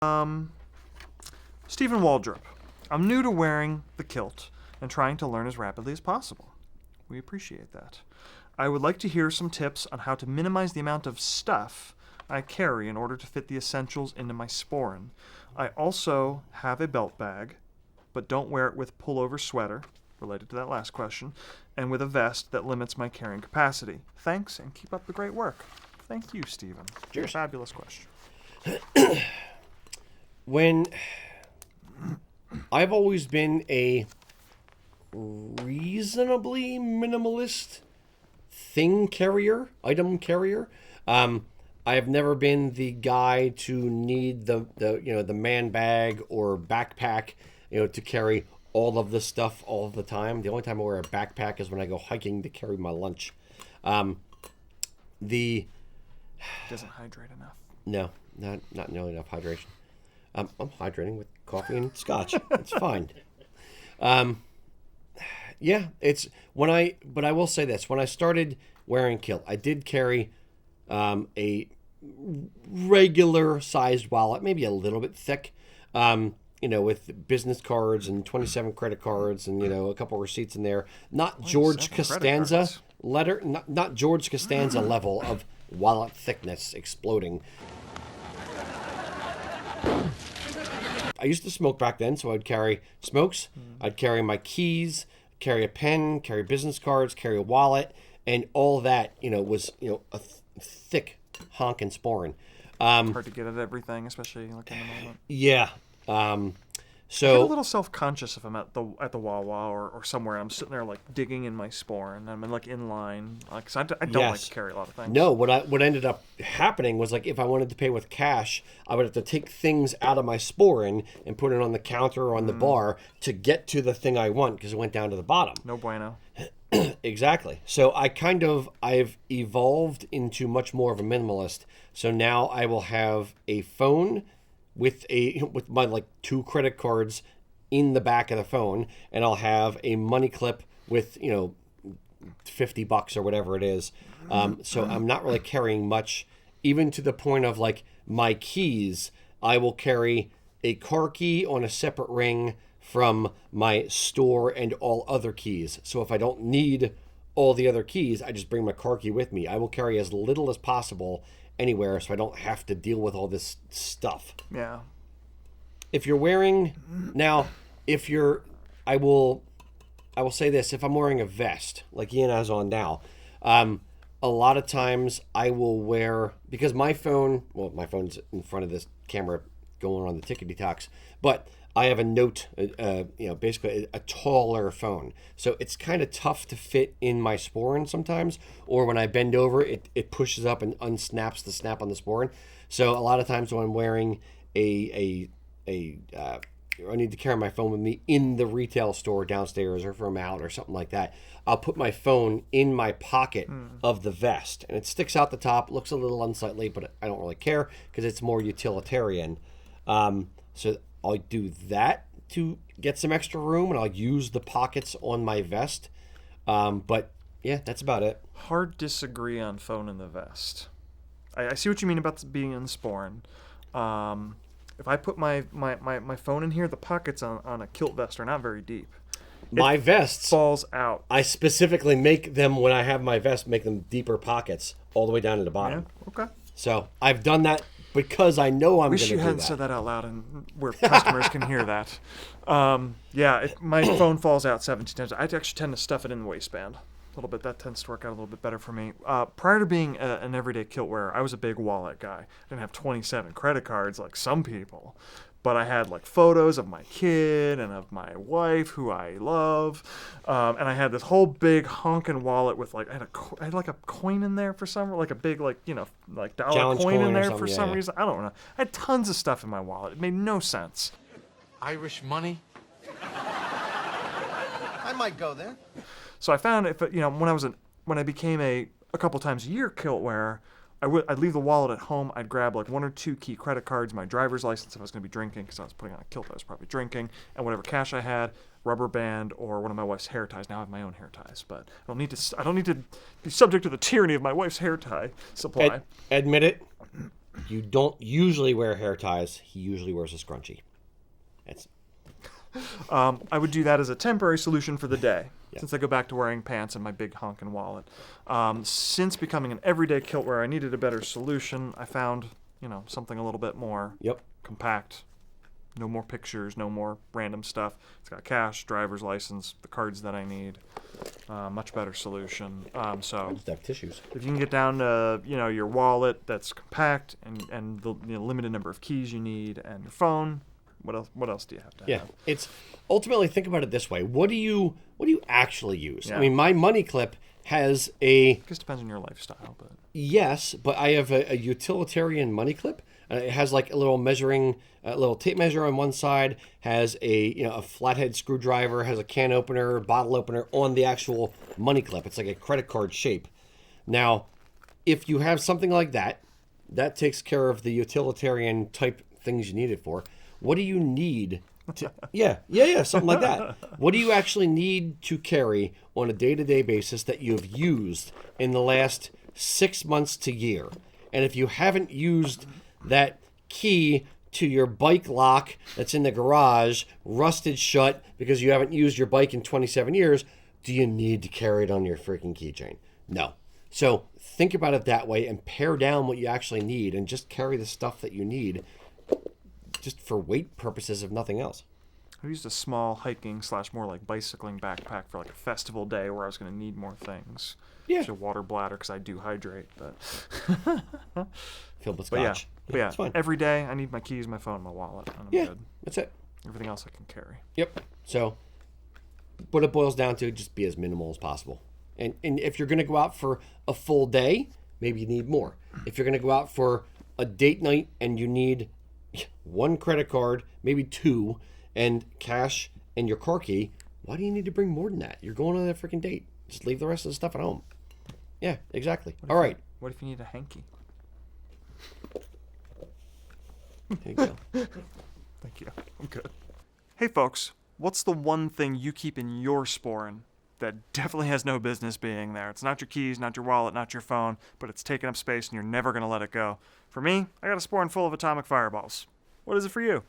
Stephen Waldrop. I'm new to wearing the kilt and trying to learn as rapidly as possible. We appreciate that. I would like to hear some tips on how to minimize the amount of stuff I carry in order to fit the essentials into my Sporran. I also have a belt bag, but don't wear it with pullover sweater, related to that last question, and with a vest that limits my carrying capacity. Thanks, and keep up the great work. Thank you, Stephen. Cheers. Fabulous question. When I've always been a reasonably minimalist item carrier. I have never been the guy to need the man bag or backpack, to carry all of the stuff all of the time. The only time I wear a backpack is when I go hiking to carry my lunch. Doesn't hydrate enough. No, not nearly enough hydration. I'm hydrating with coffee and scotch. It's fine. Yeah, but I will say this. When I started wearing kilt, I did carry a regular sized wallet, maybe a little bit thick, with business cards and 27 credit cards and, a couple receipts in there. Not George Costanza not George Costanza level of wallet thickness exploding. I used to smoke back then, so I'd carry smokes, I'd carry my keys, carry a pen, carry business cards, carry a wallet, and all that, was, a thick honkin' Sporran. Hard to get at everything, especially in the moment. Yeah. I get a little self-conscious if I'm at the Wawa or somewhere. I'm sitting there digging in my Sporran. I'm in line. Cause I don't like to carry a lot of things. No, what ended up happening was if I wanted to pay with cash, I would have to take things out of my Sporran and put it on the counter or on the bar to get to the thing I want because it went down to the bottom. No bueno. Exactly. So I've evolved into much more of a minimalist. So now I will have a phone with my 2 credit cards in the back of the phone, and I'll have a money clip with $50 or whatever it is. So I'm not really carrying much, even to the point of my keys. I will carry a car key on a separate ring from my store and all other keys. So if I don't need all the other keys, I just bring my car key with me. I will carry as little as possible anywhere so I don't have to deal with all this stuff. Yeah. If you're wearing I will say this, if I'm wearing a vest like Ian has on now, a lot of times I will wear, because my phone's in front of this camera going on the tickety talks, but I have a Note, basically a taller phone. So it's kind of tough to fit in my Sporran sometimes, or when I bend over, it pushes up and unsnaps the snap on the Sporran. So a lot of times when I'm wearing I need to carry my phone with me in the retail store downstairs or if I'm out or something like that, I'll put my phone in my pocket of the vest. And it sticks out the top, looks a little unsightly, but I don't really care because it's more utilitarian. So I'll do that to get some extra room, and I'll use the pockets on my vest. But yeah, that's about it. Hard disagree on phone in the vest. I see what you mean about being in the Sporran. If I put my phone in here, the pockets on a kilt vest are not very deep. My vests falls out. I specifically make them, when I have my vest, make them deeper pockets all the way down to the bottom. Yeah, okay. So I've done that because I know I'm going to do that. Wish you hadn't said that out loud and where customers can hear that. My phone falls out 17 times. I actually tend to stuff it in the waistband a little bit. That tends to work out a little bit better for me. Prior to being an everyday kilt wearer, I was a big wallet guy. I didn't have 27 credit cards like some people, but I had photos of my kid and of my wife, who I love, and I had this whole big honking wallet with I had a coin in there for some, a big dollar coin in there for some reason. I don't know. I had tons of stuff in my wallet. It made no sense. Irish money. I might go there. So I found when I became a couple times a year kilt wearer, I'd leave the wallet at home. I'd grab 1 or 2 key credit cards, my driver's license if I was going to be drinking, because I was putting on a kilt I was probably drinking, and whatever cash I had, rubber band, or one of my wife's hair ties. Now I have my own hair ties, but I don't need to be subject to the tyranny of my wife's hair tie supply. Admit it. You don't usually wear hair ties. He usually wears a scrunchie. It's I would do that as a temporary solution for the day, since I go back to wearing pants and my big honkin' wallet. Since becoming an everyday kilt wearer, I needed a better solution. I found, something a little bit more compact. No more pictures, no more random stuff. It's got cash, driver's license, the cards that I need. Much better solution. So I just have tissues. if you can get down to your wallet that's compact and the limited number of keys you need and your phone, what else do you have to have? It's ultimately, think about it this way. What do you actually use? Yeah. I mean, my money clip has a I guess it depends on your lifestyle, but yes, but I have a utilitarian money clip. It has like a little little tape measure on one side, has a flathead screwdriver, has a can opener, bottle opener on the actual money clip. It's like a credit card shape. Now, if you have something like that, that takes care of the utilitarian type things you need it for. What do you need to, something like that. What do you actually need to carry on a day-to-day basis that you've used in the last 6 months to year? And if you haven't used that key to your bike lock that's in the garage, rusted shut because you haven't used your bike in 27 years, do you need to carry it on your freaking keychain? No. So think about it that way and pare down what you actually need and just carry the stuff that you need just for weight purposes, if nothing else. I used a small hiking / more like bicycling backpack for like a festival day where I was going to need more things. Yeah. A water bladder because I do hydrate, but Filled with but scotch. yeah, It's fine. every day I need my keys, my phone, my wallet, and I'm good. That's it. Everything else I can carry. Yep. So what it boils down to, just be as minimal as possible. And if you're going to go out for a full day, maybe you need more. If you're going to go out for a date night and you need one credit card, maybe two, and cash and your car key, why do you need to bring more than that? You're going on a freaking date. Just leave the rest of the stuff at home. Yeah, exactly. All right. What if you need a hanky? There you go. Thank you. I'm good. Hey folks, what's the one thing you keep in your Sporran that definitely has no business being there? It's not your keys, not your wallet, not your phone, but it's taking up space and you're never going to let it go. For me, I got a Sporran full of atomic fireballs. What is it for you?